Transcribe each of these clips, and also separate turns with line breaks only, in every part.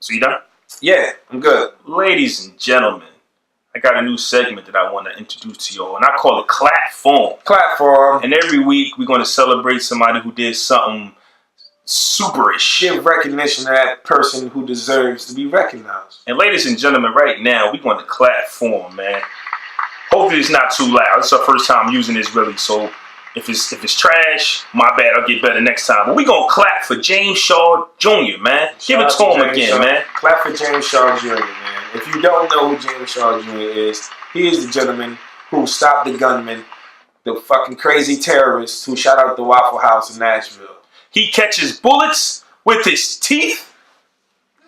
So you done?
Yeah, I'm good.
Ladies and gentlemen, I got a new segment that I want to introduce to y'all, and I call it Platform.
Platform.
And every week we're going to celebrate somebody who did something superish.
Give recognition to that person who deserves to be recognized.
And ladies and gentlemen, right now we're going to Platform, man. Hopefully it's not too loud. It's our first time using this really, so if it's trash, my bad. I'll get better next time. But we gonna clap for James Shaw Jr., man. Give it to him again, man.
Clap for James Shaw Jr., man. If you don't know who James Shaw Jr. is, he is the gentleman who stopped the gunman, the fucking crazy terrorist who shot out the Waffle House in Nashville.
He catches bullets with his teeth.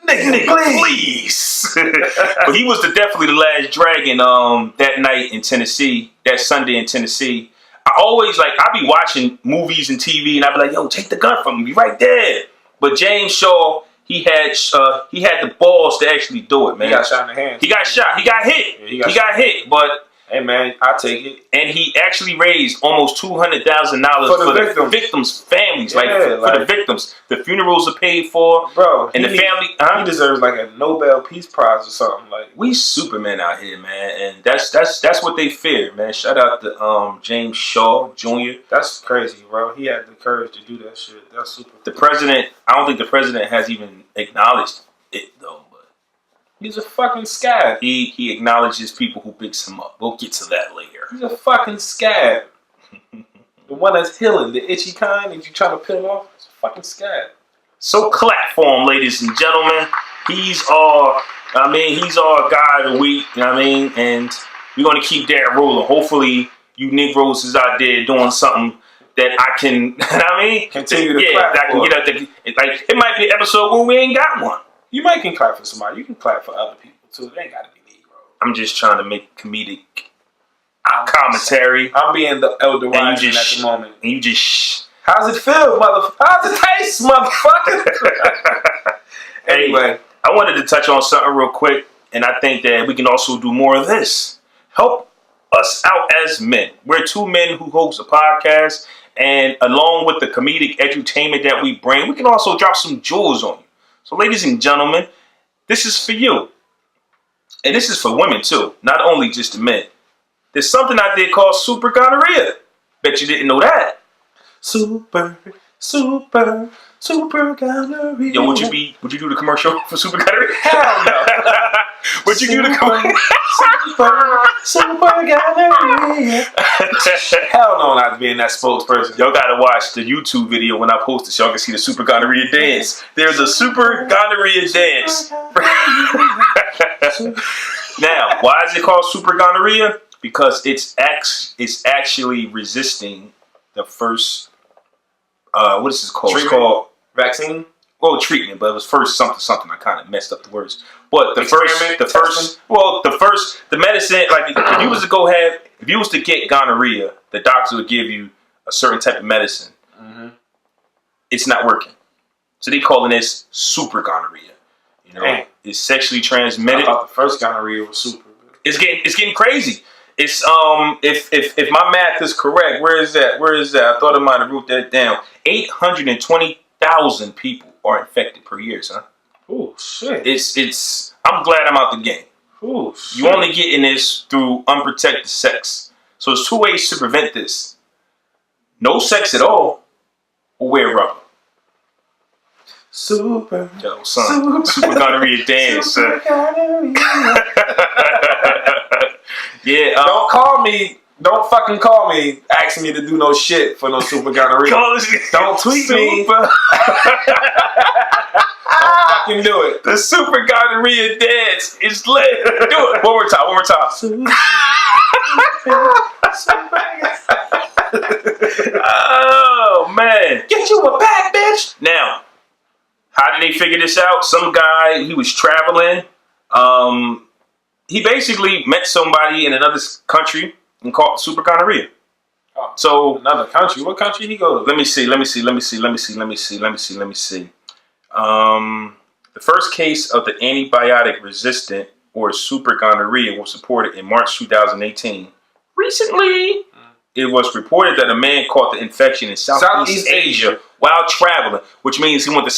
Nigga, please. But he was definitely the last dragon that night in Tennessee, that Sunday in Tennessee. I be watching movies and TV, and I be like, yo, take the gun from me right there. But James Shaw, he had the balls to actually do it, man.
He got shot in the hand.
He got shot. He got hit. Yeah, he got hit. But
hey, man, I'll take it.
And he actually raised almost $200,000 for the victims' families.
Yeah,
for the victims. The funerals are paid for.
Bro.
And the family.
He deserves like a Nobel Peace Prize or something. Like,
we Supermen out here, man. And that's what they fear, man. Shout out to James Shaw Jr.
That's crazy, bro. He had the courage to do that shit. That's super cool.
The president, I don't think the president has even acknowledged it, though.
He's a fucking scab.
He acknowledges people who picks him up. We'll get to that later.
He's a fucking scab. The one that's healing, the itchy kind that you trying to peel off. It's a fucking scab.
So Platform, ladies and gentlemen. He's our guy of the week, you know what I mean? And we're gonna keep that rolling. Hopefully you Negroes is out there doing something that I can, you know what I mean?
Continue to clap
that I can get out there. Like, it might be an episode where we ain't got one.
You might can clap for somebody. You can clap for other people too. It ain't gotta be Negro.
I'm just trying to make comedic commentary.
I'm being the elder wise at the moment.
And you just
how's it feel, motherfucker? How's it taste, motherfucker? Anyway,
I wanted to touch on something real quick, and I think that we can also do more of this. Help us out as men. We're two men who host a podcast, and along with the comedic edutainment that we bring, we can also drop some jewels on you. So, ladies and gentlemen, this is for you. And this is for women, too. Not only just the men. There's something out there called super gonorrhea. Bet you didn't know that. Super gonorrhea. Yo, would you do the commercial for super gonorrhea?
Hell no.
Would you do the commercial?
Super gonorrhea. Hell no, not being that spokesperson.
Y'all gotta watch the YouTube video when I post it so y'all can see the super gonorrhea dance. There's a super gonorrhea dance. Now, why is it called super gonorrhea? Because it's actually resisting the first what is this called?
Treatment?
It's called
vaccine.
Well, treatment, but it was first something. I kind of messed up the words. But the medicine, like if you was to get gonorrhea, the doctor would give you a certain type of medicine. Mm-hmm. It's not working, so they calling this super gonorrhea. You know, it's sexually transmitted.
I thought the first gonorrhea was super.
It's getting crazy. It's if my math is correct, where is that? I thought I might have wrote that down. 820,000 people are infected per year, son.
Oh shit!
It's. I'm glad I'm out the game.
Oh shit!
You only getting this through unprotected sex. So there's two ways to prevent this: no sex at all, or wear rubber.
Super.
Yo, son. Super gonorrhea dance. Super gonorrhea. Yeah.
Don't fucking call me asking me to do no shit for no super gonorrhea. Don't tweet me. Don't fucking do it.
The super gonorrhea dance is lit. Do it. One more time. Oh, man.
Get you a bag, bitch.
Now, how did they figure this out? Some guy, he was traveling. He basically met somebody in another country and caught super gonorrhea.
Oh,
so
another country? What country he go to?
Let me see. The first case of the antibiotic resistant or super gonorrhea was reported in March 2018. Recently, it was reported that a man caught the infection in Southeast Asia while traveling, which means he went to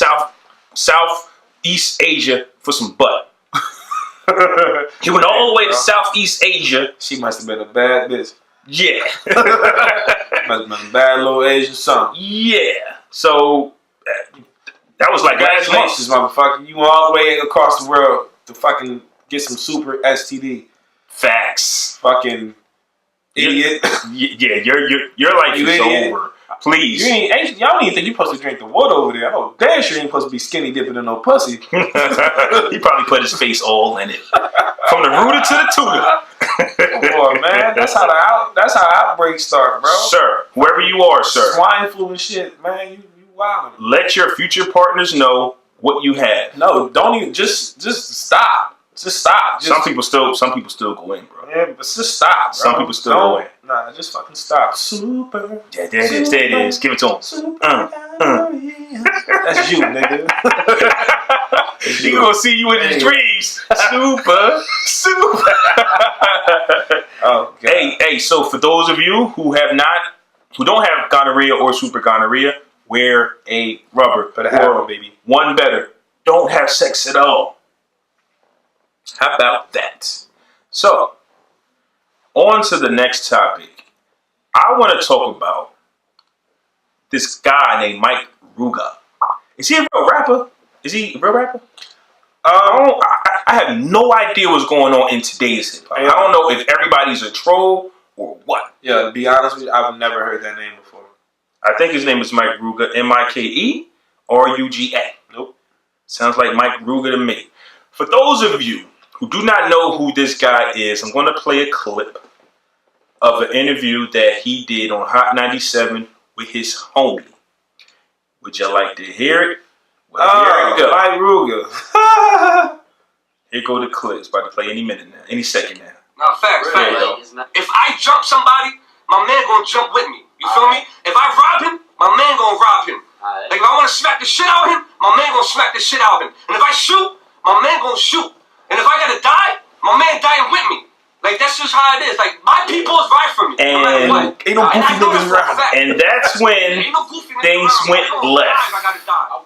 Southeast Asia for some butt. He went all the way to Southeast Asia.
She must have been a bad bitch.
Yeah.
Must have been a bad little Asian son.
Yeah. So that was like last month.
Congratulations, motherfucker. You went all the way across the world to fucking get some super STD.
Facts.
Fucking idiot.
Yeah, your life is over. Please.
Y'all don't even think you're supposed to drink the water over there. I know damn sure you ain't supposed to be skinny dipping in no pussy.
He probably put his face all in it. From the rooter to the tutor.
Come on, man. That's how outbreaks start, bro.
Sir, whoever you are, sir.
Swine flu and shit, man. You wildin'.
Let your future partners know what you have.
No, don't even just stop. Just stop.
Some people still go in, bro.
Yeah, but just stop, bro.
Some people still go in.
Nah, just fucking stop. Super.
Yeah, there it is. Give it to him.
That's you, nigga.
He gonna see you in his dreams. Super.
Oh, God.
Hey, so for those of you who don't have gonorrhea or super gonorrhea, wear a rubber.
Better have one, baby.
One better. Don't have sex at all. How about that? So, on to the next topic. I want to talk about this guy named Mike Ruga. Is he a real rapper? I have no idea what's going on in today's hip hop. I don't know if everybody's a troll or what.
Yeah, to be honest with you, I've never heard that name before.
I think his name is Mike Ruga, M-I-K-E or U-G-A.
Nope.
Sounds like Mike Ruga to me. For those of you who do not know who this guy is, I'm going to play a clip of an interview that he did on Hot 97 with his homie. Would you like to hear it? Well, here it go.
Mike Ruga.
Here go the clip. It's about to play any minute now, any second now.
Nah, facts. If I jump somebody, my man gonna jump with me. You feel me? If I rob him, my man gonna rob him. Like if I want to smack the shit out of him, my man gonna smack the shit out of him. And if I shoot, my man gonna shoot. And if I gotta die, my man dying with me. Like that's just how it is. Like my people is right for me.
And
ain't no goofy niggas around.
And that's when things went left.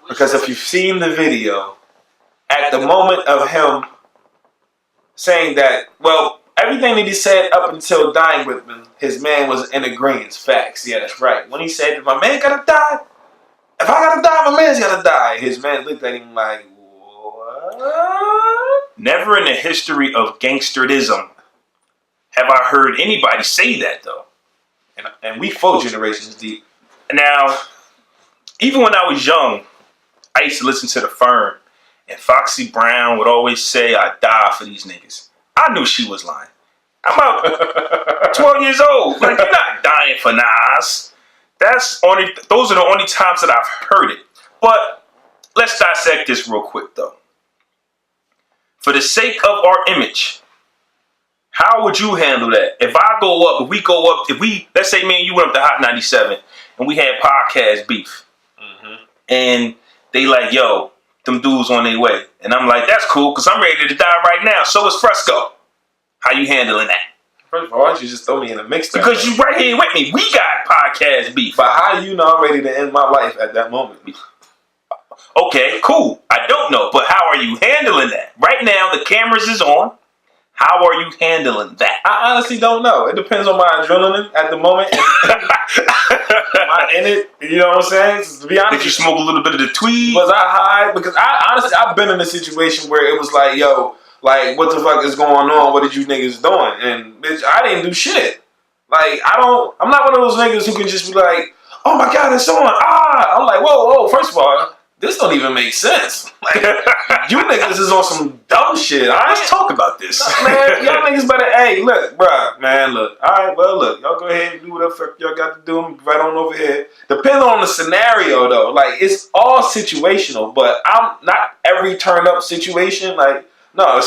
Because if you've seen the video, at the moment of him saying that, well, everything that he said up until dying with me, his man was in agreement. Facts. Yeah, that's right. When he said, my man gotta die, if I gotta die, my man's gotta die. His man looked at him like, what?
Never in the history of gangsterism have I heard anybody say that, though.
And we 4 generations deep.
Now, even when I was young, I used to listen to The Firm, and Foxy Brown would always say, I die for these niggas. I knew she was lying. I'm about 12 years old. Like, you're not dying for Nas. Those are the only times that I've heard it. But let's dissect this real quick, though. For the sake of our image, how would you handle that? If let's say me and you went up to Hot 97 and we had podcast beef. Mm-hmm. And they like, yo, them dudes on their way. And I'm like, that's cool because I'm ready to die right now. So is Fresco. How you handling that?
First of all, why don't you just throw me in the mix?
Because you right here with me. We got podcast beef.
But how do you know I'm ready to end my life at that moment?
Okay, cool. I don't know. But how are you handling that? Right now, the cameras is on. How are you handling that?
I honestly don't know. It depends on my adrenaline at the moment. Am I in it? You know what I'm saying? To be honest,
did you smoke a little bit of the tweed?
Was I high? Because I've been in a situation where it was like, yo, like, what the fuck is going on? What did you niggas doing? And bitch, I didn't do shit. Like, I'm not one of those niggas who can just be like, oh my God, it's on. I'm like, whoa, first of all, this don't even make sense. Like, you niggas is on some dumb shit.
Let's talk about this.
Man, y'all niggas better, hey, look, bruh, man, look. All right, well, look, y'all go ahead and do whatever y'all got to do. I'm right on over here. Depending on the scenario, though. Like, it's all situational, but I'm not every turned up situation. Like, no, if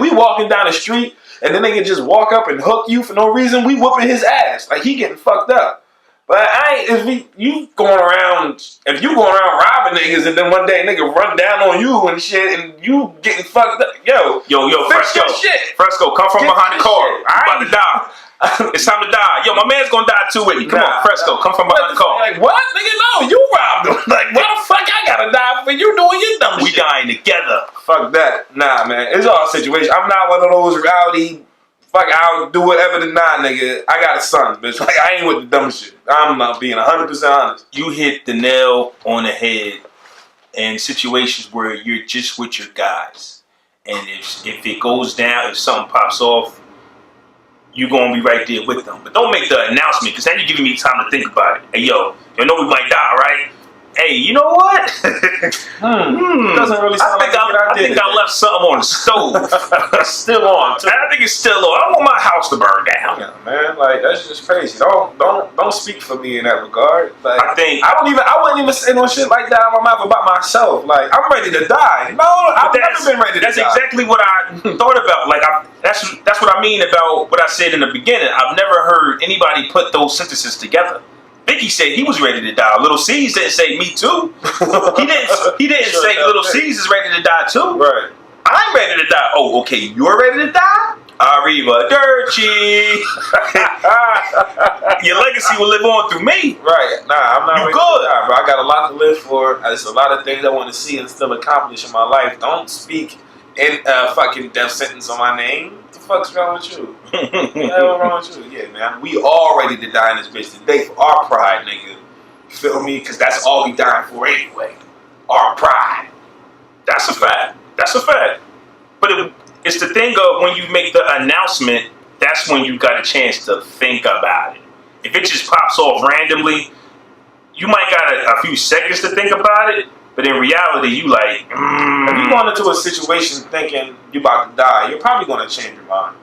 we walking down the street and then they can just walk up and hook you for no reason, we whooping his ass. Like, he getting fucked up. But if you going around robbing niggas and then one day a nigga run down on you and shit and you getting fucked up, yo,
Fresco,
your shit.
Fresco, come from behind the car. I'm about to die. It's time to die. Yo, my man's gonna die too with me. Come on, Fresco, come from behind the car.
Like, what? Nigga, no, you robbed him. Like, why the fuck I gotta die for you doing your dumb shit?
We dying together.
Fuck that. Nah, man. It's all situation. I'm not one of those rowdy, fuck, I'll do whatever to nah, nigga. I got a son, bitch. Like, I ain't with the dumb shit. I'm not being 100% honest.
You hit the nail on the head in situations where you're just with your guys. And if it goes down, if something pops off, you're going to be right there with them. But don't make the announcement, because then you're giving me time to think about it. Hey, yo, you know we might die, right? Hey, you know what?
Doesn't really sound like
I think I left something on the stove.
Still on. Too.
I think it's still on. I don't want my house to burn down.
Yeah, man, like that's just crazy. Don't speak for me in that regard. Like, I wouldn't even say no shit like that out of my mouth about myself. Like, I'm ready to die. No, I've never been ready to die.
That's exactly what I thought about. Like, that's what I mean about what I said in the beginning. I've never heard anybody put those sentences together. Biggie said he was ready to die. Little C's didn't say me too. He didn't say Little C's is ready to die too.
Right.
I'm ready to die. Oh, okay, you're ready to die? Arrivederci. Your legacy will live on through me.
Right. Nah, I'm not
you
ready
good.
to die, bro. I got a lot to live for. There's a lot of things I want to see and still accomplish in my life. Don't speak in a fucking death sentence on my name. What the fuck's wrong with you? What's wrong with you? Yeah, man. We all ready to die in this bitch today for our pride, nigga. You feel me? Because that's all we dying for anyway. Our pride.
That's a fact. That's a fact. But it's the thing of when you make the announcement, that's when you got a chance to think about it. If it just pops off randomly, you might got a few seconds to think about it. But in reality, you like,
If you going into a situation thinking you about to die, you're probably going to change your mind.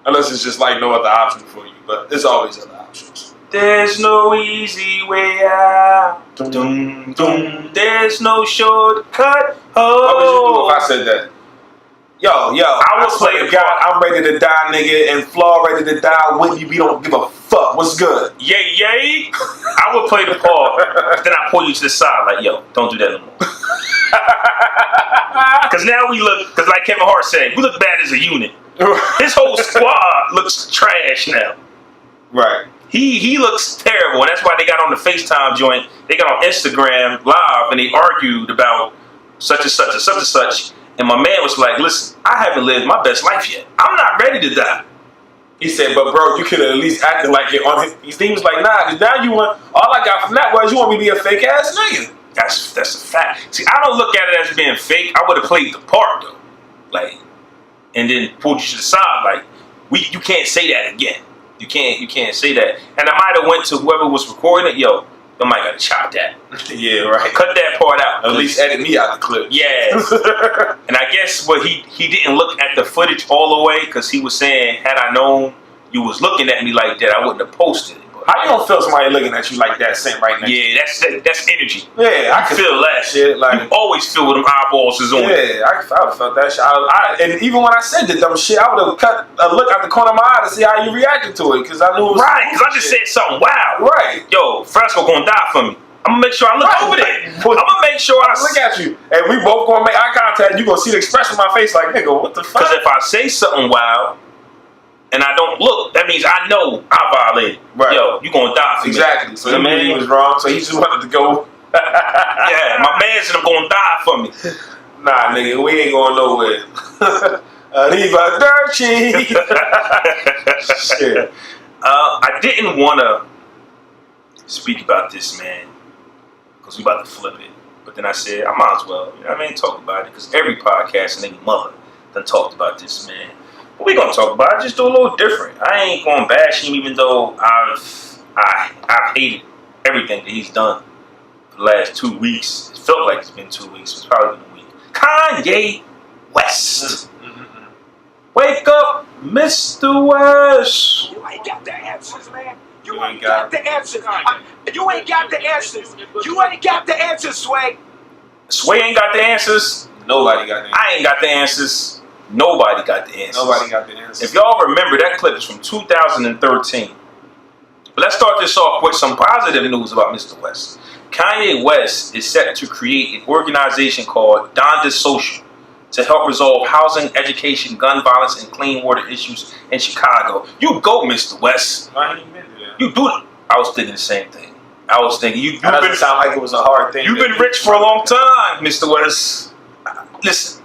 Unless it's just like no other option for you. But there's always other options.
There's no easy way out. Dum, dum. There's no shortcut. Oh.
What would you do if I said that? Yo, I would play the guy, I'm ready to die, nigga, and Flaw ready to die with you. We don't give a fuck. What's good?
Yay. I would play the part, then I pull you to the side like, yo, don't do that no more. Because now we look, because like Kevin Hart said, we look bad as a unit. His whole squad looks trash now.
Right.
He looks terrible, and that's why they got on the FaceTime joint. They got on Instagram Live, and they argued about such and such and such and such. And my man was like, listen, I haven't lived my best life yet. I'm not ready to die.
He said, but bro, you could have at least acted like it on his. He was like, nah, because now you want, all I got from that was you want me to be a fake ass nigga.
That's a fact. See, I don't look at it as being fake. I would have played the part though. Like, and then pulled you to the side, like, you can't say that again. You can't say that. And I might have went to whoever was recording it, yo, I might gotta chop that.
Yeah, right.
Cut that part out.
At least edit me out the clip.
Yeah. And I guess what he didn't look at the footage all the way because he was saying, had I known you was looking at me like that, I wouldn't have posted it. But
how you don't feel somebody looking at you like that sitting right now?
Yeah, that's energy.
Yeah, I can
feel that
shit. Like,
you always feel with them eyeballs is on.
Yeah, I would have felt that shit. And even when I said the dumb shit, I would have cut a look out the corner of my eye to see how you reacted to it because I knew it was
right. Because I just said something wild.
Right.
Yo, Fresco gonna die for me. I'm gonna make sure I look over there. I'm gonna make sure I
look at you, and we both gonna make eye contact. You gonna see the expression on my face, like nigga, what the fuck?
Because if I say something wild and I don't look, that means I know I violated.
Right.
Yo, you gonna die for me.
Exactly. So the man was wrong. So he just wanted to go.
Yeah, my man's gonna die for me.
Nah, nigga, we ain't going nowhere. Arrivederci. Shit.
I didn't want to speak about this, man, because we about to flip it. But then I said, I might as well, you know what I mean, talk about it, because every podcast and any mother done talked about this, man. But we gonna talk about it, just do a little different. I ain't gonna bash him, even though I've hated everything that he's done for the last 2 weeks. It felt like it's been 2 weeks. It's probably been a week. Kanye West. Wake up, Mr. West.
You ain't got the answers, man. You ain't got the answers. You ain't got the answers. You ain't got the answers, Sway.
Sway ain't got the answers.
Nobody got the answers.
I ain't got the answers. Nobody got the answers.
Nobody got the answers.
If y'all remember, that clip is from 2013. But let's start this off with some positive news about Mr. West. Kanye West is set to create an organization called Donda Social to help resolve housing, education, gun violence, and clean water issues in Chicago. You go, Mr. West.
Why ain't you been there?
You do it. I was thinking the same thing. I was thinking you've been
sound like it was a hard thing.
You've been rich for a long time, Mr. West. Listen,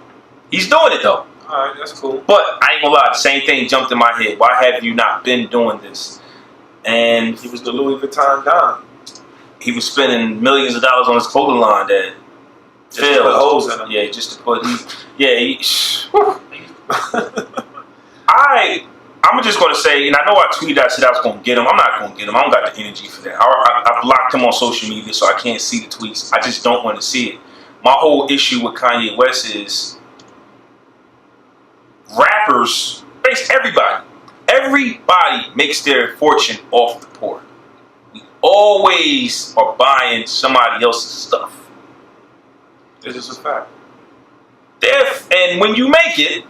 he's doing it though.
All right, that's cool.
But I ain't gonna lie, the same thing jumped in my head. Why have you not been doing this? And
He was the Louis Vuitton Don.
he was spending millions of dollars on his clothing line that
Just to put holes in them.
Yeah, just to put. I'm just going to say, and I know I tweeted, I said I was going to get him. I'm not going to get him. I don't got the energy for that. I blocked him on social media, so I can't see the tweets. I just don't want to see it. My whole issue with Kanye West is rappers, everybody makes their fortune off the poor. We always are buying somebody else's stuff.
This is a fact.
And when you make it,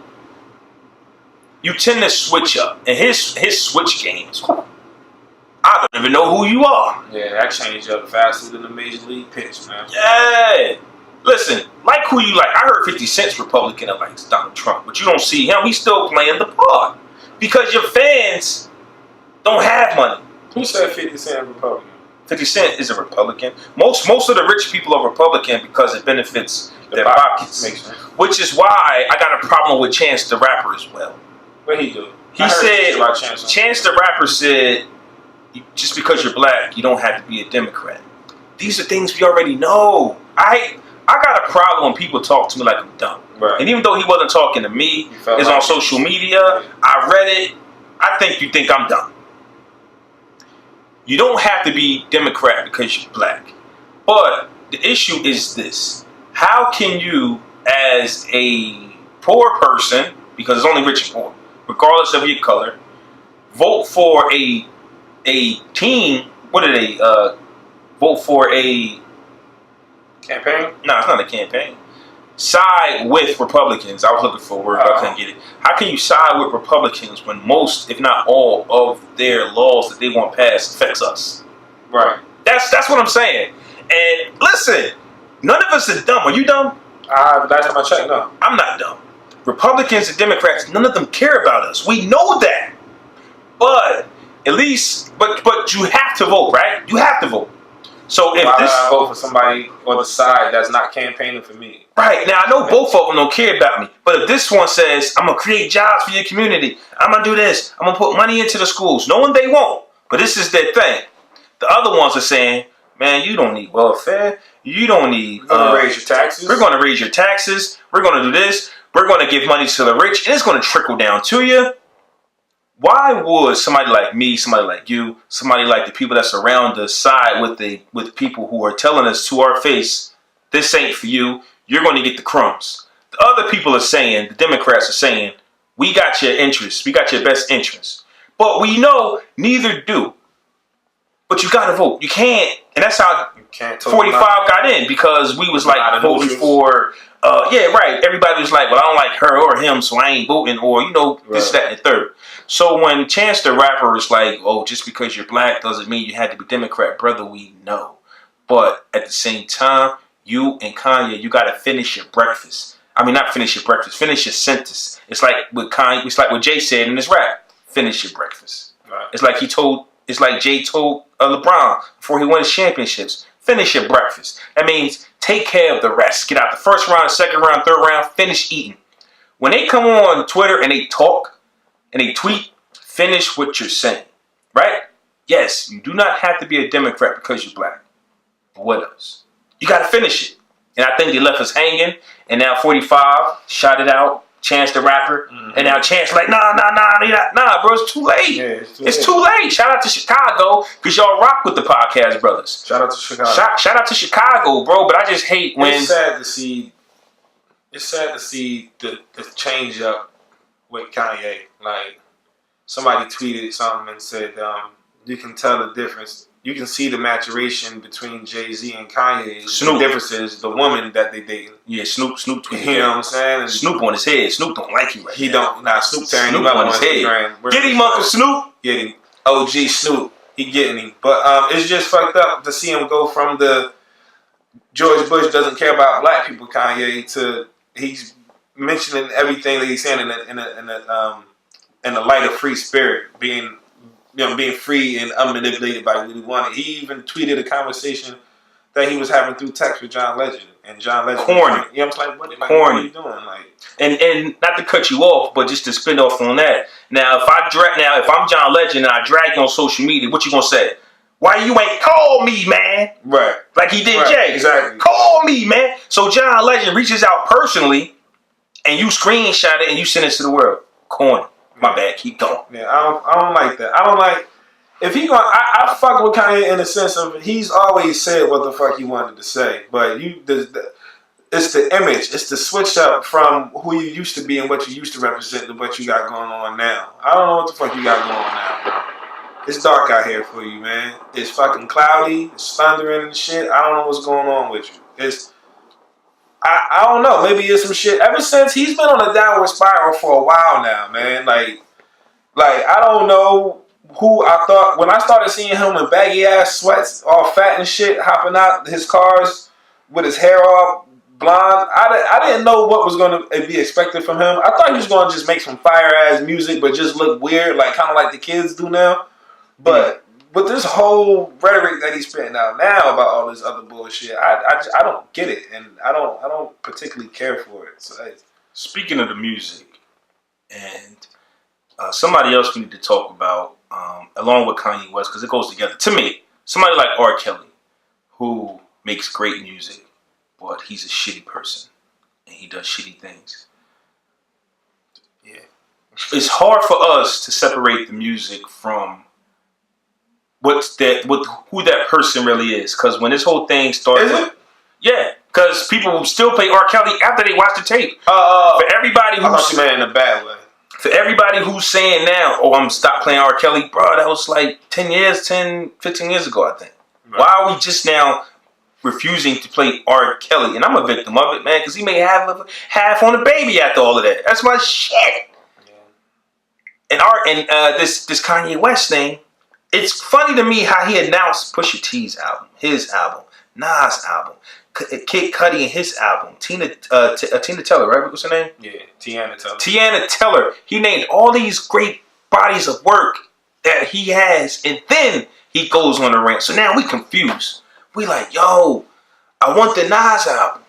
you tend to switch up. And his switch games, I don't even know who you are.
Yeah, that changed up faster than the major league pitch, man.
Yeah. Listen, like who you like. I heard 50 Cent's Republican and likes Donald Trump, but you don't see him. He's still playing the part. Because your fans don't have money.
Who said 50 Cent Republican?
50 Cent is a Republican. Most of the rich people are Republican because it benefits their pockets.
Makes sense.
Which is why I got a problem with Chance the Rapper as well.
What he do?
He said, Chance the Rapper said, just because you're black, you don't have to be a Democrat. These are things we already know. I got a problem when people talk to me like I'm dumb.
Right.
And even though he wasn't talking to me, it's like on social media, I read it, I think you think I'm dumb. You don't have to be Democrat because you're black. But the issue is this. How can you, as a poor person, because it's only rich and poor, regardless of your color, vote for a team, what do they, vote for a...
Campaign?
No, it's not a campaign. Side with Republicans. I was looking for a word, but I couldn't get it. How can you side with Republicans when most, if not all, of their laws that they want passed affects us?
Right.
That's what I'm saying. And listen, none of us are dumb. Are you dumb?
Last time I checked, no.
I'm not dumb. Republicans and Democrats, none of them care about us. We know that. But at least, but you have to vote, right? You have to vote. So if
Why would I vote for somebody on the side that's not campaigning for me?
Right. Now, I know both of them don't care about me. But if this one says, I'm going to create jobs for your community, I'm going to do this, I'm going to put money into the schools, knowing they won't. But this is their thing. The other ones are saying, man, you don't need welfare. You don't need...
We're going to raise your taxes.
We're going to raise your taxes. We're going to do this. We're going to give money to the rich. And it's going to trickle down to you. Why would somebody like me, somebody like you, somebody like the people that surround us side with people who are telling us to our face, this ain't for you, you're going to get the crumbs. The other people are saying, the Democrats are saying, we got your interests, we got your best interests. But we know neither do. But you got to vote. You can't. And that's how 45 got in, because we was like voting for, yeah, right. Everybody was like, well, I don't like her or him, so I ain't voting, or, you know, this, that, and the third. So when Chance the Rapper is like, oh, just because you're black doesn't mean you had to be Democrat, brother, we know. But at the same time, you and Kanye, you got to finish your breakfast. I mean, not finish your breakfast, finish your sentence. It's like what Kanye, it's like what Jay said in his rap, finish your breakfast. Right. It's like Jay told LeBron before he won his championships, finish your breakfast. That means take care of the rest. Get out the first round, second round, third round, finish eating. When they come on Twitter and they talk and they tweet, finish what you're saying, right? Yes, you do not have to be a Democrat because you're black. But what else? You got to finish it. And I think they left us hanging. And now 45 shot it out. Chance the Rapper. Mm-hmm. And now Chance like, nah, bro, it's too late. Yeah, it's too late. Shout out to Chicago, because y'all rock with the podcast brothers.
Shout out to Chicago.
Shout out to Chicago, bro. But I just hate when...
It's sad to see the change up with Kanye. Like, somebody tweeted something and said, you can tell the difference. You can see the maturation between Jay-Z and Kanye.
Snoop.
The difference is the woman that they dating.
Yeah, Snoop tweeted.
You know what I'm saying? And
Snoop on his head. Snoop don't like you right
He
now.
don't. Nah, Snoop tearing him up
on his head. Get him, Uncle Snoop.
Get him. OG Snoop. He getting him. But it's just fucked up to see him go from the George Bush doesn't care about black people Kanye to he's mentioning everything that he's saying in the light of free spirit, being free and unmanipulated by what he wanted. He even tweeted a conversation that he was having through text with John Legend, and John Legend.
Corny.
Yeah, I'm like, what are you doing? Like,
and not to cut you off, but just to spin off on that. Now, if I'm John Legend and I drag you on social media, what you gonna say? Why you ain't call me, man?
Right.
Like he did
right.
Jay.
Exactly.
Call me, man. So John Legend reaches out personally, and you screenshot it and you send it to the world. Corny. My bad. Keep going.
Yeah, I don't like that. I don't like. If he going, I fuck with Kanye in the sense of he's always said what the fuck he wanted to say, but it's the image, it's the switch up from who you used to be and what you used to represent to what you got going on now. I don't know what the fuck you got going on now, bro. It's dark out here for you, man. It's fucking cloudy, it's thundering and shit. I don't know what's going on with you. I don't know. Maybe it's some shit. Ever since he's been on a downward spiral for a while now, man. Like I don't know. Who I thought when I started seeing him in baggy ass sweats, all fat and shit, hopping out his cars with his hair all blonde. I didn't know what was going to be expected from him. I thought he was going to just make some fire ass music, but just look weird, like kind of like the kids do now. But with this whole rhetoric that he's spitting out now about all this other bullshit, I don't get it, and I don't particularly care for it. So
speaking of the music, and somebody else we need to talk about. Along with Kanye West, because it goes together. To me, somebody like R. Kelly, who makes great music, but he's a shitty person, and he does shitty things. Yeah. It's hard for us to separate the music from with who that person really is, because when this whole thing started...
Is it?
Yeah, because people will still play R. Kelly after they watch the tape. For everybody who's...
I thought you meant in a bad way.
For everybody who's saying now, oh, I'm stop playing R. Kelly, bro, that was like 15 years ago, I think. Right. Why are we just now refusing to play R. Kelly? And I'm a victim of it, man, because he may have half on a baby after all of that. That's my shit. Yeah. And this Kanye West thing, it's funny to me how he announced Pusha T's album, his album, Nas' album, Kid Cudi and his album, Tina Teller, right? What's her name?
Yeah, Tiana Teller.
Tiana Teller. He named all these great bodies of work that he has, and then he goes on a rant. So now we confused. We like, yo, I want the Nas album.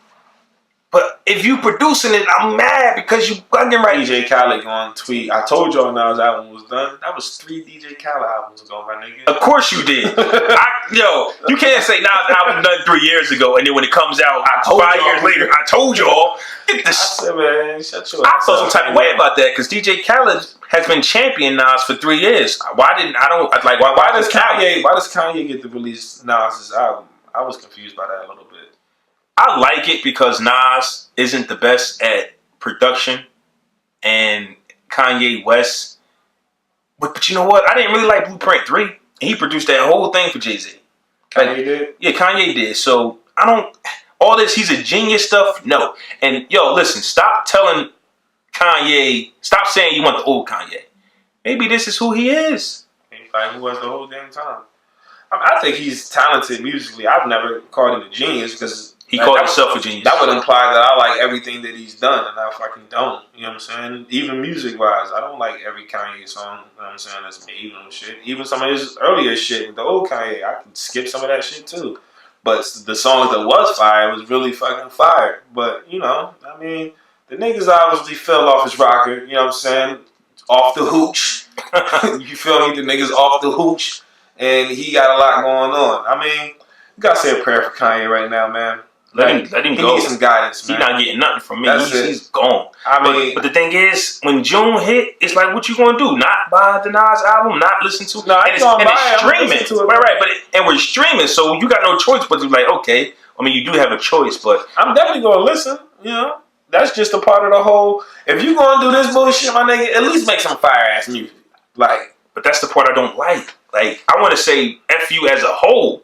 But if you producing it, I'm mad because you fucking right.
DJ Khaled on tweet. I told y'all Nas album was done. That was 3 DJ Khaled albums ago, my nigga.
Of course you did. You can't say Nas album done 3 years ago, and then when it comes out 5 years later, I told y'all. Get this.
I said, man, shut your
I felt some type of way about that because DJ Khaled has been championing Nas for 3 years. Why does
Kanye get to release Nas' album? I was confused by that a little bit.
I like it because Nas isn't the best at production, and Kanye West. But you know what? I didn't really like Blueprint 3, and he produced that whole thing for Jay-Z.
Kanye did?
Yeah, Kanye did. So I don't. All this, he's a genius stuff. No. And yo, listen, stop telling Kanye. Stop saying you want the old Kanye. Maybe this is who he is.
He was the whole damn time. I think he's talented musically. I've never called him a genius because.
He called himself a genius.
That would imply that I like everything that he's done, and I fucking don't. You know what I'm saying? Even music-wise, I don't like every Kanye song, you know what I'm saying, that's made and shit. Even some of his earlier shit with the old Kanye, I can skip some of that shit too. But the songs that was fire was really fucking fire. But, you know, I mean, the niggas obviously fell off his rocker, you know what I'm saying? Off the hooch. You feel me? The niggas off the hooch. And he got a lot going on. I mean, you gotta say a prayer for Kanye right now, man.
Let him go.
He needs some guidance, man.
He's not getting nothing from me. He's gone.
I mean,
but the thing is, when June hit, it's like, what you gonna do? Not buy the Nas album? Not listen to it?
No,
and it's streaming. Right. And we're streaming, so you got no choice but to be like, okay. I mean, you do have a choice, but
I'm definitely gonna listen. You know, that's just a part of the whole. If you gonna do this bullshit, my nigga, at least make some fire ass music. Like,
but that's the part I don't like. Like, I want to say F you as a whole.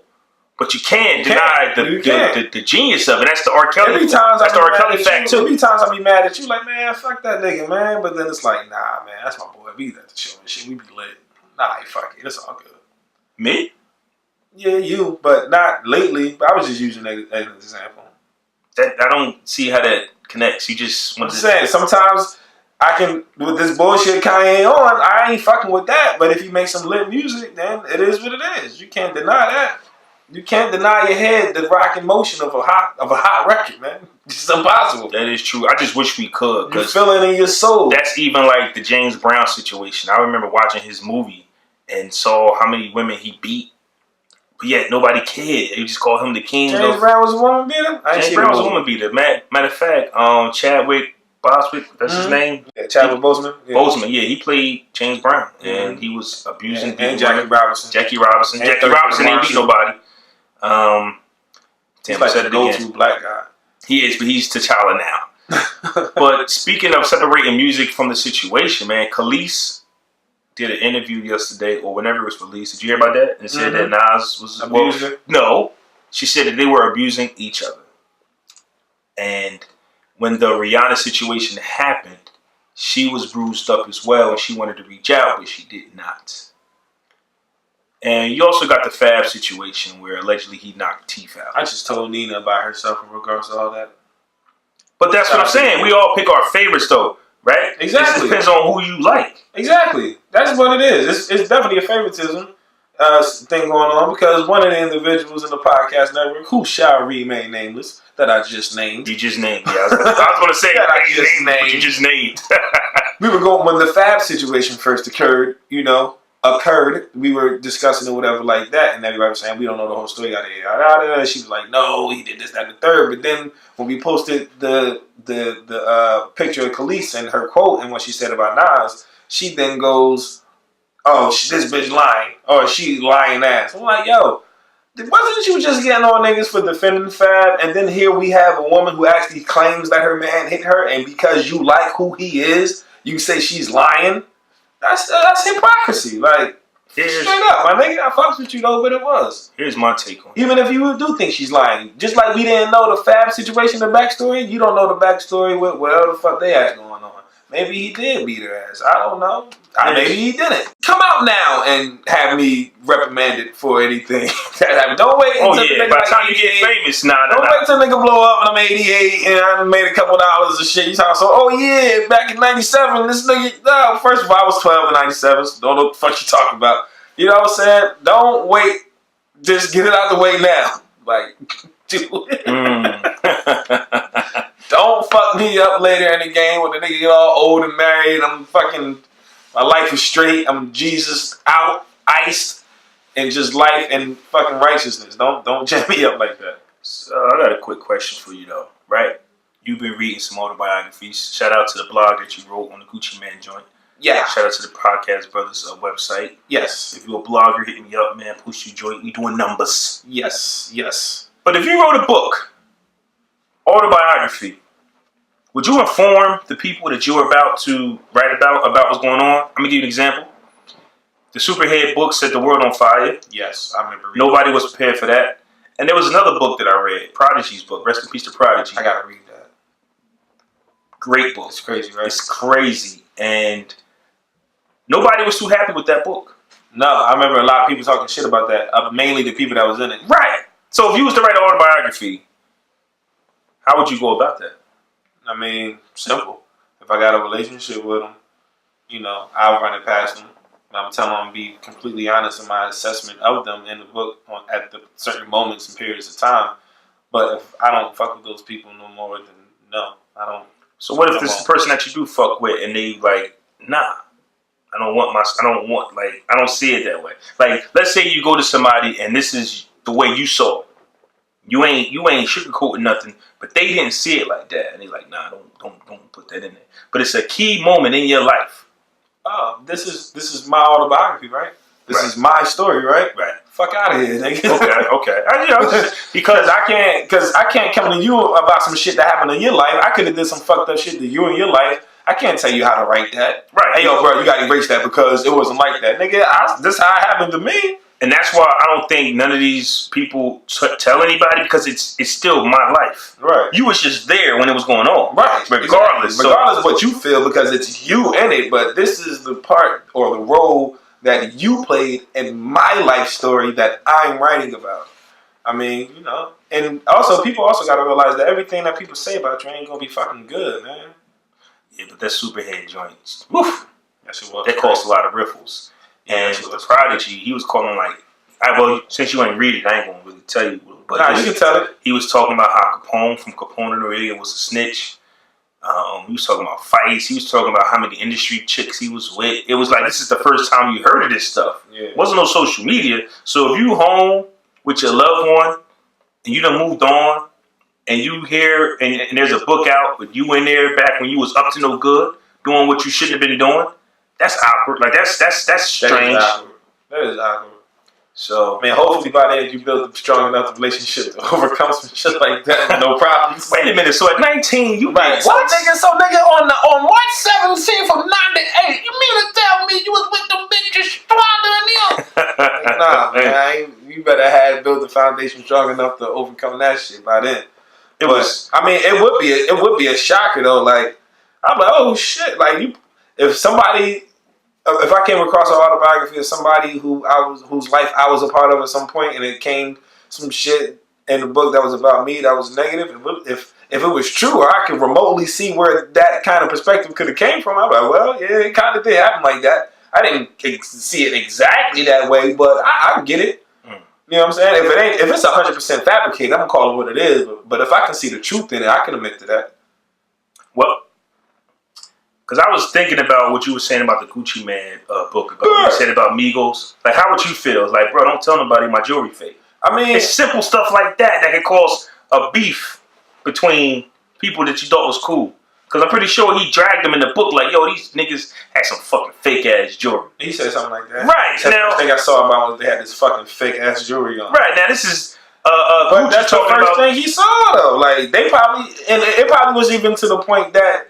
But you can't deny the genius of it. That's the R. Kelly. That's the R. Kelly fact too.
Every time I be mad at you, like, man, fuck that nigga, man. But then it's like, nah, man, that's my boy. We at the show and shit. We be lit. Nah, fuck it. It's all good.
Me?
Yeah, you, but not lately. But I was just using that as an example.
I don't see how that connects. He just.
I'm saying sometimes I can with this bullshit Kanye on. I ain't fucking with that. But if he makes some lit music, then it is what it is. You can't deny that. You can't deny your head the rocking motion of a hot record, man. It's impossible.
That is true. I just wish we could.
You feel it in your soul.
That's even like the James Brown situation. I remember watching his movie and saw how many women he beat. But yet nobody cared. They just called him the king.
James Brown was a woman beater?
James Brown was a woman beater. Matter of fact, Chadwick Boswick, that's his name?
Yeah, Chadwick Boseman. Yeah.
Boseman, yeah. He played James Brown. And he was abusing people.
And Jackie Robinson.
Jackie Robinson ain't beat nobody.
He's like the go-to black guy.
He is, but he's T'Challa now. But speaking of separating music from the situation, man, Khalees did an interview yesterday or whenever it was released. Did you hear about that? And said that Nas was
abusing.
No, she said that they were abusing each other. And when the Rihanna situation happened, she was bruised up as well, and she wanted to reach out, but she did not. And you also got the Fab situation where allegedly he knocked teeth out.
I just told Nina about herself in regards to all that.
But that's what I'm saying. We all pick our favorites, though, right?
Exactly.
It depends on who you like.
Exactly. That's what it is. It's definitely a favoritism thing going on because one of the individuals in the podcast network, who shall remain nameless, that I just named.
You just named. Yeah, I was going to say
that I just named.
But you just named.
We were going when the Fab situation first occurred. We were discussing it, whatever, like that, and everybody was saying we don't know the whole story. Yada yada yada. She was like, "No, he did this, that, and the third." But then when we posted the picture of Khalees and her quote and what she said about Nas, she then goes, "Oh, this bitch lying, or she lying ass." I'm like, "Yo, wasn't you just getting on niggas for defending Fab? And then here we have a woman who actually claims that her man hit her, and because you like who he is, you say she's lying." That's hypocrisy. Like, straight up, my nigga, I fucks with you though, but it was.
Here's my take on it.
Even if you do think she's lying, just like we didn't know the Fab situation, the backstory, you don't know the backstory with whatever the fuck they had going on. Maybe he did beat her ass. I don't know. Maybe he didn't. Come out now and have me reprimanded for anything. Don't wait until
the nigga by the time you get famous,
Don't wait till nigga blow up and I'm 88 and I made a couple dollars of shit. You talking so, oh yeah, back in 97, this nigga, first of all, I was 12 in 97, so don't know what the fuck you talking about. You know what I'm saying? Don't wait. Just get it out the way now. Like, do it. Don't fuck me up later in the game when the nigga get all old and married. My life is straight. I'm Jesus out, iced, and just life and fucking righteousness. Don't jam me up like that.
So I got a quick question for you though, right? You've been reading some autobiographies. Shout out to the blog that you wrote on the Gucci Man joint.
Yeah.
Shout out to the Podcast Brothers website.
Yes.
If you're a blogger, hit me up, man. Push your joint. We doing numbers.
Yes.
But if you wrote a book, autobiography, would you inform the people that you're about to write about what's going on? I'm gonna give you an example. The Superhead book set the world on fire.
Yes, I remember reading
Nobody was prepared for that. And there was another book that I read, Prodigy's book. Rest in peace to Prodigy.
I gotta read that.
Great book.
It's crazy, right?
It's crazy. And nobody was too happy with that book.
No, I remember a lot of people talking shit about that. Mainly the people that was in it.
Right. So if you was to write an autobiography, how would you go about that?
I mean, simple. If I got a relationship with them, I'll run it past them. I'm telling them I'm be completely honest in my assessment of them in the book at the certain moments and periods of time. But if I don't fuck with those people no more, then no, I don't.
So what if this is the person that you do fuck with and they like, nah, I don't see it that way. Like, let's say you go to somebody and this is the way you saw it. You ain't sugarcoating nothing, but they didn't see it like that, and they like, nah, don't put that in there. But it's a key moment in your life.
Oh, this is my autobiography, right? This is my story, right?
Right.
Fuck out of here, nigga.
Okay.
Because I can't come to you about some shit that happened in your life. I could have did some fucked up shit to you in your life. I can't tell you how to write that.
Right.
Hey, yo, bro, you got to erase that because it wasn't like that, nigga. This how it happened to me.
And that's why I don't think none of these people tell anybody because it's still my life.
Right.
You was just there when it was going on.
Right.
Regardless.
Exactly. Regardless of what you feel because it's you in it, but this is the part or the role that you played in my life story that I'm writing about. I mean, And also, people also got to realize that everything that people say about you ain't gonna be fucking good, man.
Yeah, but that Superhead joints, woof,
That shit was
that caused a lot of riffles. And the Prodigy, he was calling like, since you ain't read it, I ain't gonna really tell you. But
nah, you can tell it.
He was talking about how Capone from Capone and Aurelia was a snitch. He was talking about fights. He was talking about how many industry chicks he was with. It was like, this is the first time you heard of this stuff.
Yeah.
It wasn't no social media. So if you home with your loved one and you done moved on and you hear and there's a book out with you in there back when you was up to no good, doing what you shouldn't have been doing, that's awkward. Like that's strange.
That is awkward.
So,
man, hopefully by then you build a strong enough relationship to overcome some shit like that. No problems.
Wait a minute. So at 19, you
right?
What?
So nigga, on March 17th of '98, you mean to tell me you was with them bitches stronger than them? Nah, man, you better have built the foundation strong enough to overcome that shit by then. It would be a shocker though. Like, I'm like, oh shit. Like, if I came across an autobiography of somebody whose life I was a part of at some point, and it came some shit in the book that was about me that was negative, if it was true, or I could remotely see where that kind of perspective could have came from, I'm like, well, yeah, it kind of did happen like that. I didn't see it exactly that way, but I get it. You know what I'm saying? If it's 100% fabricated, I'm gonna call it what it is. But if I can see the truth in it, I can admit to that.
Well, because I was thinking about what you were saying about the Gucci Man book, about what you said about Migos. Like, how would you feel? Like, bro, don't tell nobody my jewelry fake. I mean, it's simple stuff like that can cause a beef between people that you thought was cool. Because I'm pretty sure he dragged them in the book like, yo, these niggas had some fucking fake-ass jewelry.
He said something like that.
Right.
Now, the thing I saw about was they had this fucking fake-ass jewelry on.
Right. Now, this is...
but
Gucci
that's the first thing he saw, though. Like, they probably... And it probably was even to the point that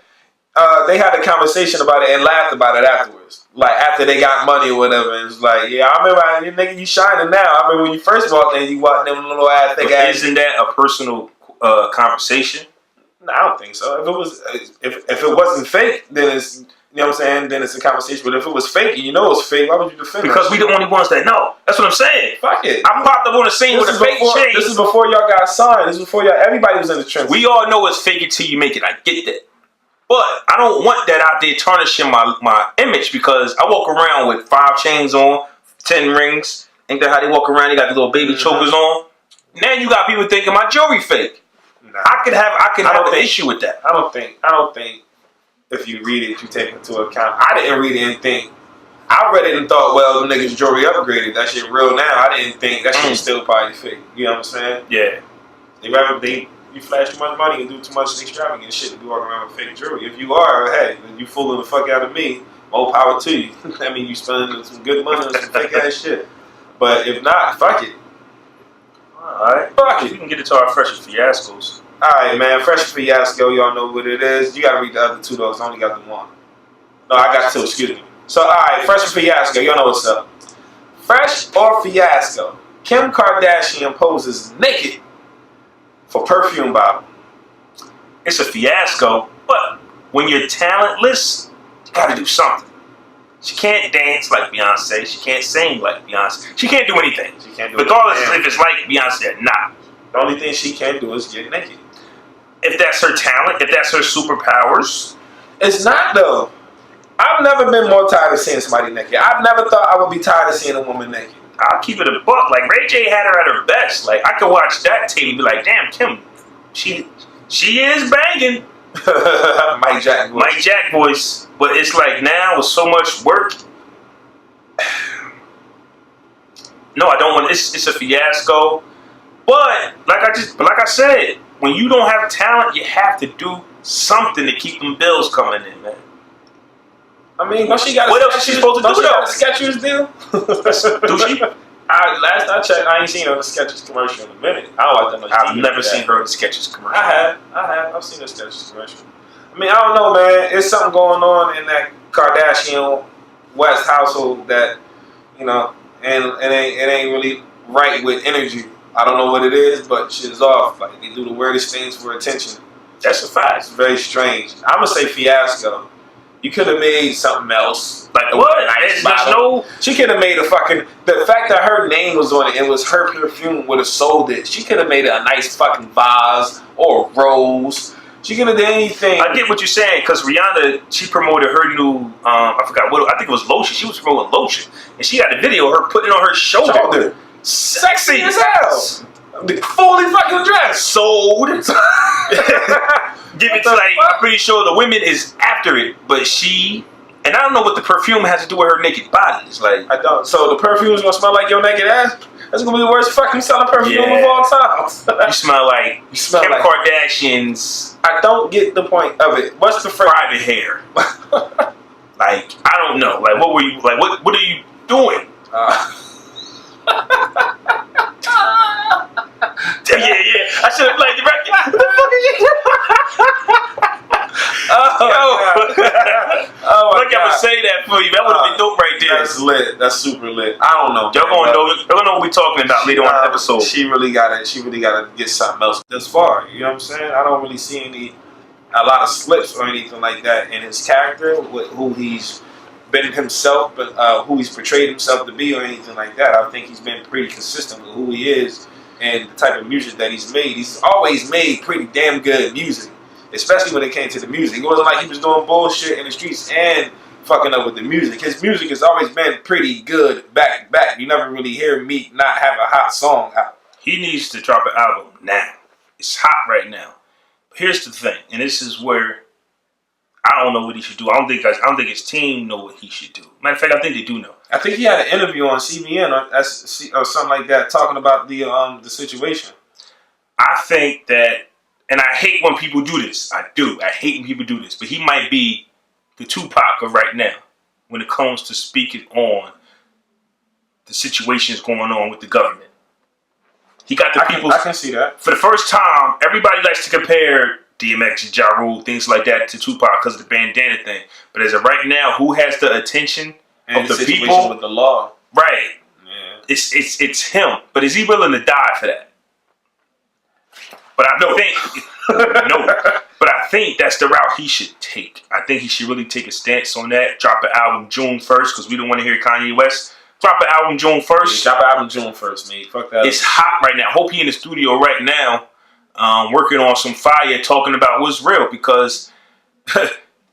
they had a conversation about it and laughed about it afterwards. Like, after they got money or whatever. And it's like, yeah, I remember, nigga, you shining now. I remember when you first walked in, you walked in with little ass, thick ass.
Isn't that a personal conversation?
No, I don't think so. If it wasn't fake, then it's, you know what I'm saying, then it's a conversation. But if it was fake and you know it's fake, why would you defend it?
Because we the only ones that know. That's what I'm saying.
Fuck it.
I'm popped up on the scene with a fake chain.
This is before y'all got signed. This is before everybody was in the trenches.
We all know it's fake until you make it. I get that. But I don't want that out there tarnishing my image, because I walk around with 5 chains on, 10 rings. Ain't that how they walk around? They got the little baby chokers on. Now you got people thinking my jewelry fake. Nah. I could have an issue with that.
I don't think if you read it, you take into account. I didn't read it and think. I read it and thought, well, the niggas jewelry upgraded. That shit real now. I didn't think that shit was still probably fake. You know what I'm saying?
Yeah.
You flash too much money and do too much extravagant shit to be walking around with fake jewelry. If you are, hey, you fooling the fuck out of me, more power to you. I mean, you spending some good money on some fake ass shit. But if not, fuck it.
Alright. Fuck it. You can get it to our Fresh Fiascos.
Alright, man. Fresh Fiasco, y'all know what it is. You gotta read the other 2 though, I only got the 1. No, I got 2, excuse me. So, alright, Fresh Fiasco, y'all know what's up. Fresh or Fiasco? Kim Kardashian poses naked for perfume bottle.
It's a fiasco, but when you're talentless, you gotta do something. She can't dance like Beyonce. She can't sing like Beyonce. She can't do anything. She can't do regardless if it's like Beyonce or not.
The only thing she can do is get naked.
If that's her talent, if that's her superpowers.
It's not though. I've never been more tired of seeing somebody naked. I've never thought I would be tired of seeing a woman naked.
I'll keep it a buck. Like, Ray J had her at her best. Like, I could watch that tape and be like, damn, Kim, she is banging.
Mike Jack
voice. But it's like now with so much work. No, I don't want. It's a fiasco. But like I said, when you don't have talent, you have to do something to keep them bills coming in, man.
I mean, what else is she supposed to do? A Skechers deal?
Do she?
Last I checked, I ain't seen her in a Skechers commercial in a minute. I don't like that much.
I've never seen her in a Skechers commercial.
I have. I've seen a Skechers commercial. I mean, I don't know, man. There's something going on in that Kardashian West household that, you know, and it ain't really right with energy. I don't know what it is, but shit is off. Like, they do the weirdest things for attention.
That's a fact.
It's very strange. I'm gonna say fiasco. You could have made something else.
Like what? There's no.
She could have made a fucking. The fact that her name was on it, it was her perfume would have sold it. She could have made it a nice fucking vase or a rose. She could have done anything.
I get what you're saying because Rihanna, she promoted her new. I forgot what. I think it was lotion. She was promoting lotion, and she had a video of her putting it on her shoulder.
Sexy as hell. Fully fucking dressed.
Sold. Give it to like, I'm pretty sure the women is after it, but she, and I don't know what the perfume has to do with her naked body. It's like,
I don't. So the perfume is gonna smell like your naked ass? That's gonna be the worst fucking selling perfume of all time.
You smell like Kim Kardashian's.
I don't get the point of it. What's the
private hair? Like, I don't know. Like, what were you, like, what are you doing? Yeah. I should have played the record. What the fuck are you I'm gonna say that for you. That would have been dope right there.
That's lit. That's super lit. I don't know.
Y'all gonna know what we talking about later on in the episode.
She really gotta get something else this far. You know what I'm saying? I don't really see a lot of slips or anything like that in his character, with who he's been himself, but who he's portrayed himself to be or anything like that. I think he's been pretty consistent with who he is and the type of music that he's made. He's always made pretty damn good music, especially when it came to the music. It wasn't like he was doing bullshit in the streets and fucking up with the music. His music has always been pretty good back to back. You never really hear Meek not have a hot song out.
He needs to drop an album now. It's hot right now. But here's the thing, and this is where I don't know what he should do. I don't think his team know what he should do. Matter of fact, I think they do know.
I think he had an interview on CBN or something like that, talking about the situation.
I think that, and I hate when people do this. I do. I hate when people do this. But he might be the Tupac of right now when it comes to speaking on the situations going on with the government. He got the people.
I can see that.
For the first time, everybody likes to compare DMX and Ja Rule, things like that, to Tupac because of the bandana thing. But as of right now, who has the attention
and
of the
situation
people?
With the law.
Right.
Yeah.
It's him. But is he willing to die for that? But I think that's the route he should take. I think he should really take a stance on that. Drop an album June 1st because we don't want to hear Kanye West. Drop an album June 1st.
Yeah, drop an album June 1st, mate. Fuck that.
It's hot right now. Hope he in the studio right now, working on some fire, talking about what's real because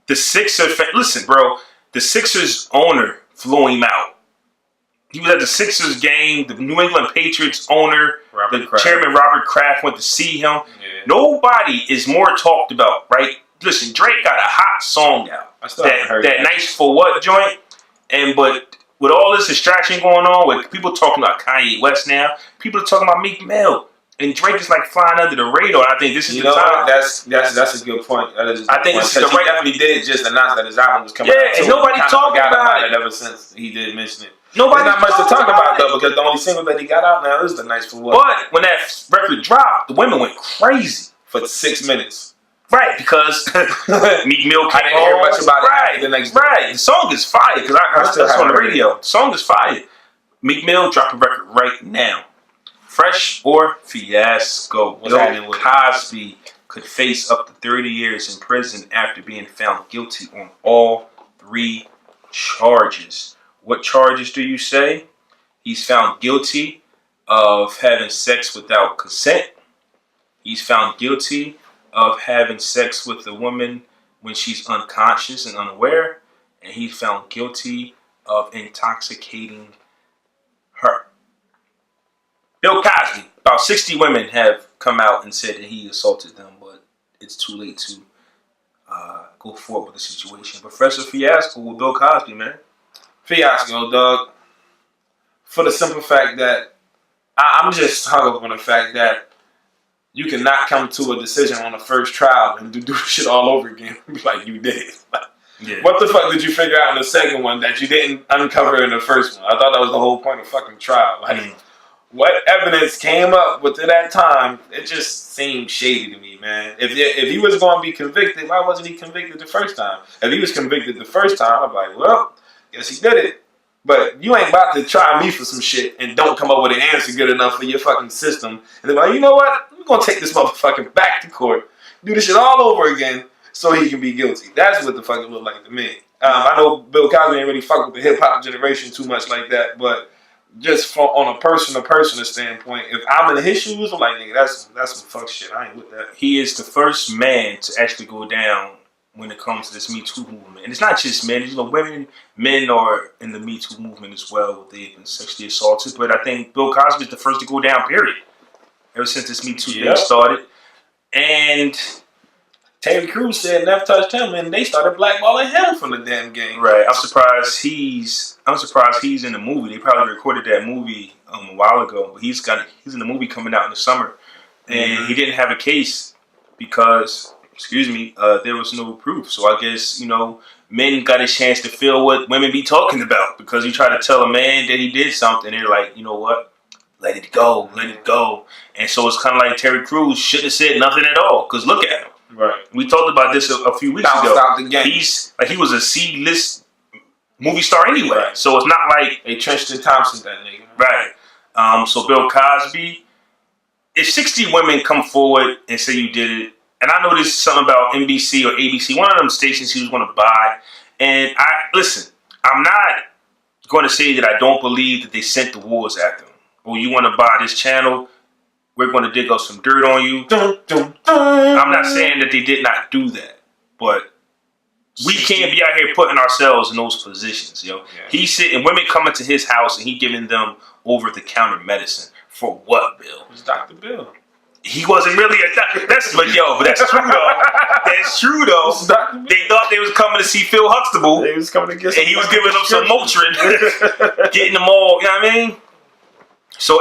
the Sixers. Listen, bro. The Sixers owner flew him out. He was at the Sixers game. The New England Patriots owner, Chairman Robert Kraft, went to see him. Yeah. Nobody is more talked about, right? Listen, Drake got a hot song out. That Nice For What joint. But with all this distraction going on, with people talking about Kanye West now, people are talking about Meek Mill. And Drake is like flying under the radar. I think this is the time.
That's a good point.
I think this is the right.
He definitely did just announce that his album was coming out.
Yeah, and nobody talked about it
ever since he did mention it.
Nobody
not much to talk about though, because the only single that he got out now is the Nice For What.
But when that record dropped, the women went crazy
for 6 minutes.
Right, because Meek Mill came
I didn't hear much about it the next day.
Right, the song is fire because I heard this on the radio. The song is fire. Meek Mill dropped a record right now. Fresh or Fiasco. Bill Cosby could face up to 30 years in prison after being found guilty on all 3 charges. What charges do you say? He's found guilty of having sex without consent. He's found guilty of having sex with a woman when she's unconscious and unaware. And he's found guilty of intoxicating her. Bill Cosby, about 60 women have come out and said that he assaulted them, but it's too late to go forward with the situation. But Fresh or Fiasco with Bill Cosby, man.
Fiasco, dog. For the simple fact that I'm just hung up on the fact that you cannot come to a decision on the first trial and do shit all over again like you did. Yeah. What the fuck did you figure out in the second one that you didn't uncover in the first one? I thought that was the whole point of fucking trial. Like, what evidence came up within that time? It just seemed shady to me, man. If he was going to be convicted, why wasn't he convicted the first time? If he was convicted the first time, I'm like, well, guess he did it. But you ain't about to try me for some shit and don't come up with an answer good enough for your fucking system. And they're like, you know what? We're going to take this motherfucker back to court, do this shit all over again, so he can be guilty. That's what the fuck it look like to me. I know Bill Cosby ain't really fuck with the hip hop generation too much like that, but just from on a person-to-person standpoint, if I'm in his shoes, I'm like, nigga, that's some fuck shit. I ain't with that.
He is the first man to actually go down when it comes to this Me Too movement. And it's not just men, you know, men are in the Me Too movement as well. They've been sexually assaulted, but I think Bill Cosby is the first to go down, period. Ever since this Me Too thing started. And
Terry Crews said never touched him, and they started blackballing him from the damn game.
Right. I'm surprised he's in the movie. They probably recorded that movie a while ago, but he's in the movie coming out in the summer, and he didn't have a case because, there was no proof. So I guess, you know, men got a chance to feel what women be talking about, because you try to tell a man that he did something, they're like, you know what? Let it go. And so it's kind of like Terry Crews shouldn't have said nothing at all, because look at him.
Right.
We talked about this a few weeks ago.
Stop the game.
He was a C-list movie star anyway.
Right.
So it's not like
they Tristan Thompson that nigga.
Right. So Bill Cosby, if 60 women come forward and say you did it, and I know this is something about NBC or ABC, one of them stations he was going to buy, and I'm not going to say that I don't believe that they sent the wars at them. Or you want to buy this channel, we're going to dig up some dirt on you. I'm not saying that they did not do that, but we can't be out here putting ourselves in those positions, yo. Yeah. He's sitting, women coming to his house, and he giving them over-the-counter medicine. For what, Bill?
It was Dr. Bill.
He wasn't really a doctor. That's true though. That's true though. They thought they was coming to see Phil Huxtable.
They was coming to get some,
and he was giving them some Motrin, getting them all. You know what I mean? So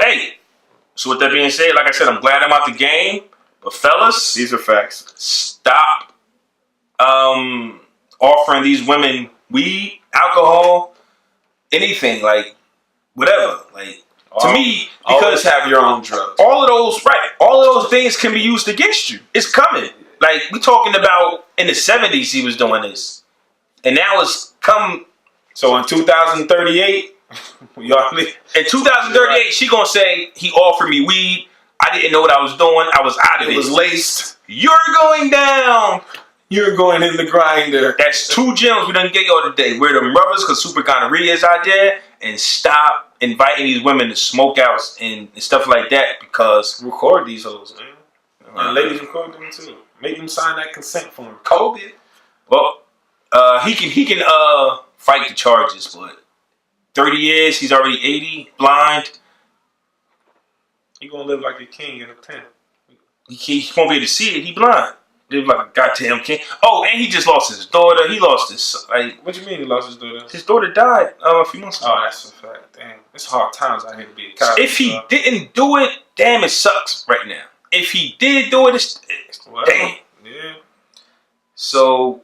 with that being said, like I said, I'm glad I'm out the game. But fellas,
these are facts.
Stop offering these women weed, alcohol, anything, like whatever. Like to me, because
always have your own drugs.
All of those things can be used against you. It's coming. Like we talking about in the 70s, he was doing this, and now it's come.
So in 2038.
In 2038, she gonna say he offered me weed. I didn't know what I was doing. I was out of it.
It was laced.
You're going down.
You're going in the grinder.
That's 2 gems we done get y'all today. We're the brothers because Super Gonorrhea is out there, and stop inviting these women to smoke outs and stuff like that, because
record these hoes, man. And ladies, record them too. Make them sign that consent form. COVID.
Well, he can fight the charges, but 30 years, he's already 80, blind.
He gonna live like a king in a tent.
He won't be able to see it. He blind. Live like a goddamn king. Oh, and he just lost his daughter. He lost his.
What you mean he lost his daughter?
His daughter died a few months ago.
Oh, that's a fact. Damn, it's hard times out here to be a cop.
If he didn't do it, damn, it sucks right now. If he did do it, it's damn.
Yeah.
So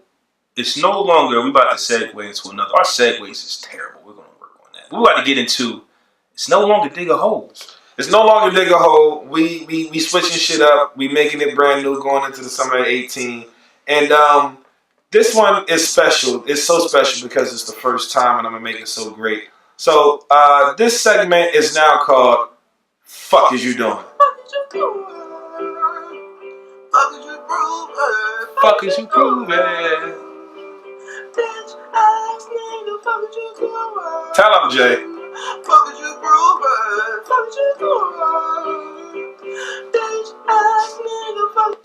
it's no longer. We about to segue into another. Our segues is terrible. We're gonna work on that. We about to get into. It's no longer dig a hole.
It's no longer dig a hole. We switching shit up. We making it brand new going into the summer of 18. And this one is special. It's so special because it's the first time, and I'm gonna make it so great. So this segment is now called "Fuck Is You Doing?"
Fuck is you proving?
Tell him, Jay.
Fuck is you proving? Fuck is you doing? Bitch ass nigga, fuck.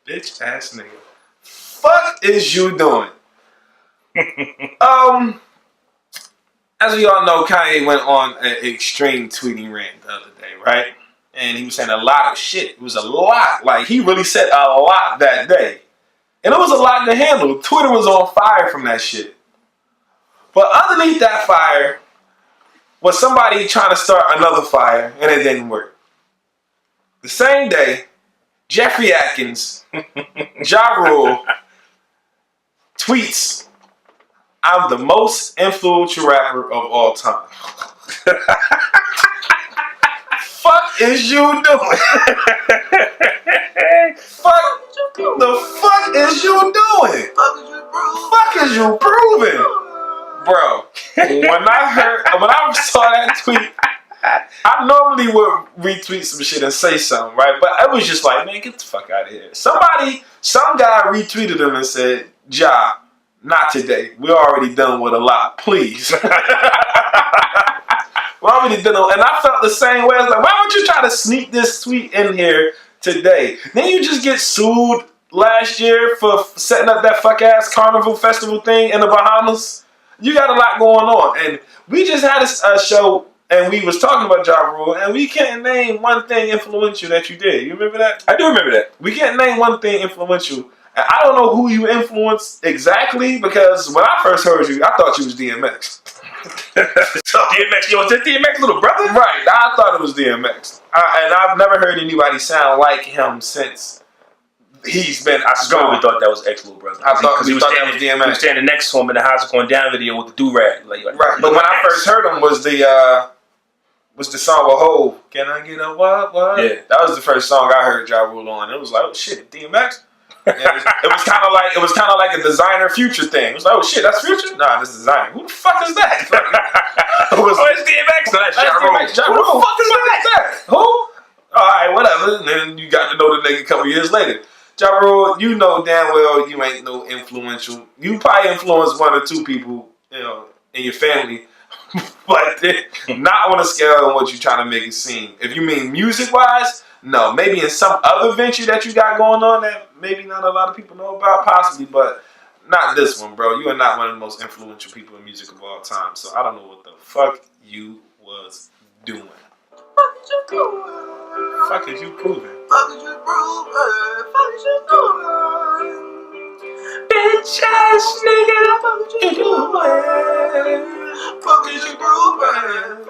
Bitch ass nigga. Fuck is you doing? As we all know, Kanye went on an extreme tweeting rant the other day, right? And he was saying a lot of shit. It was a lot. Like, he really said a lot that day. And it was a lot to handle. Twitter was on fire from that shit. But underneath that fire was somebody trying to start another fire, and it didn't work. The same day, Jeffrey Atkins, Ja Rule, tweets, "I'm the most influential rapper of all time." Fuck is you doing? Fuck is you doing? Fuck is you proving? Bro, when I saw that tweet, I normally would retweet some shit and say something, right? But I was just like, man, get the fuck out of here. Some guy retweeted him and said, Ja, not today. We're already done with a lot. Please. We're already done. And I felt the same way. I was like, why would you try to sneak this tweet in here today? Then you just get sued last year for setting up that fuck ass carnival festival thing in the Bahamas. You got a lot going on. And we just had a show and we was talking about Ja Rule and we can't name one thing influential that you did. You remember that?
I do remember that.
We can't name one thing influential. And I don't know who you influenced exactly because when I first heard you, I thought you was DMX.
So DMX, yo, is this DMX little brother?
Right, I thought it was DMX. And I've never heard anybody sound like him since he's been.
I swear we thought that was X little brother.
I thought
he was
that was DMX.
He was standing next to him in the How's It Going Down video with the do-rag. Like,
right, but when I first heard him was the song with Hov. Can I get a what?
Yeah,
that was the first song I heard Ja Rule on. It was like, oh shit, DMX. It was kind of like a designer Future thing. It was like, oh shit, that's Future? Nah, this is designer. Who the fuck is that?
It's DMX. No, that's Ja Rule.
Who the fuck is that? Who? All right, whatever. And then you got to know the nigga a couple years later. Ja Rule, you know damn well you ain't no influential. You probably influenced one or two people, you know, in your family, but not on a scale of what you're trying to make it seem. If you mean music-wise, no. Maybe in some other venture that you got going on that maybe not a lot of people know about, possibly, but not this one, bro. You are not one of the most influential people in music of all time, so I don't know what the fuck you was doing. Fuck is you proving?
Fuck is you proving? Fuck is you doing?
Bitch ass nigga,
Fuck is you doing? Fuck is you proving?